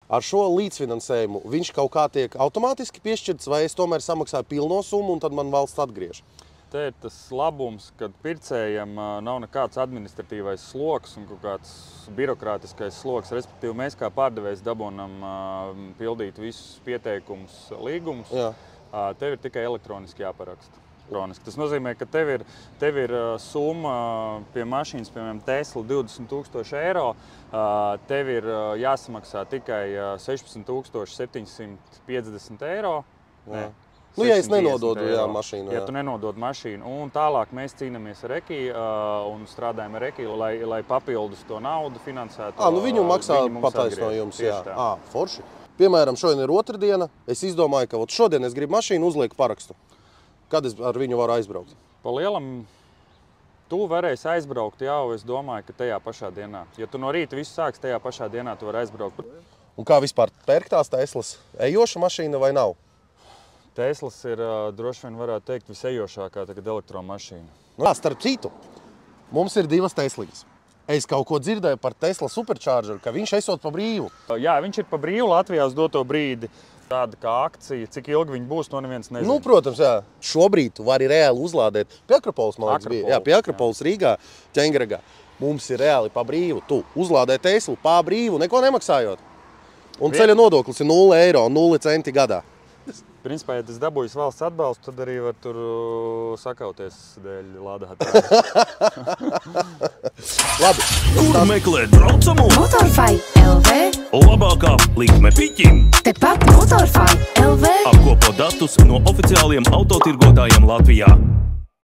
ar šo līdzfinansējumu viņš kaut kā tiek automātiski piešķirts, vai es tomēr samaksāju pilno summu un tad man valsts atgriež? Te ir tas labums, kad pircējam nav nekāds administratīvais sloks un kaut kāds birokrātiskais sloks. Respektīvi, mēs kā pārdevējs dabonam pildīt visus pieteikumus, līgumus. Jā. Tev ir tikai elektroniski jāparaksta. Tas nozīmē, ka tev ir summa pie mašīnas, piemēram, Tesla 20 000 eiro. Tev ir jāsamaksā tikai 16 750 eiro. Jā. Nu, ja es nenododu mašīnu. Ja tu nenodod mašīnu. Un tālāk mēs cīnāmies ar EKI un strādājam ar EKI, lai papildus to naudu finansētu. Nu viņu maksā pataisnojums, jā. Forši. Piemēram, šodien ir otrdiena. Es izdomāju, ka šodien es gribu mašīnu, uzlieku parakstu. Kad es ar viņu varu aizbraukt? Pa lielam, tu varēsi aizbraukt jau, es domāju, ka tajā pašā dienā. Ja tu no rīta visu sāks, tajā pašā dienā tu vari aizbraukt. Un kā vispār pērk tās Teslas? Ejoša mašīna vai nav? Teslas ir, droši vien varētu teikt, visejošākā tagad elektromašīna. Starp citu, mums ir divas Tesliņas. Es kaut ko dzirdēju par Tesla Superchargeru, ka viņš esot pa brīvu. Jā, viņš ir pa brīvu Latvijā uz doto brīdi. Tāda kā akcija, cik ilgi viņi būs, to neviens nezina. Nu, protams, jā. Šobrīd tu vari reāli uzlādēt. Pie Akropolis, man liekas, bija. Jā, pie Akropolis Rīgā, Ķengragā. Mums ir reāli pa brīvu. Tu uzlādē Teslu pa brīvu, neko nemaksājot. Un ceļa nodoklis ir 0 eiro, 0 centi gadā. Principā, ja tas dabūjis valsts atbalstu, tad arī var tur sakauties dēļ lādētājiem. Labi. Kur meklēt braucamu? Motorfai LV. Labākā likme piķim. Tepat Motorfai LV. Apkopo datus no oficiāliem autotirgotājiem Latvijā.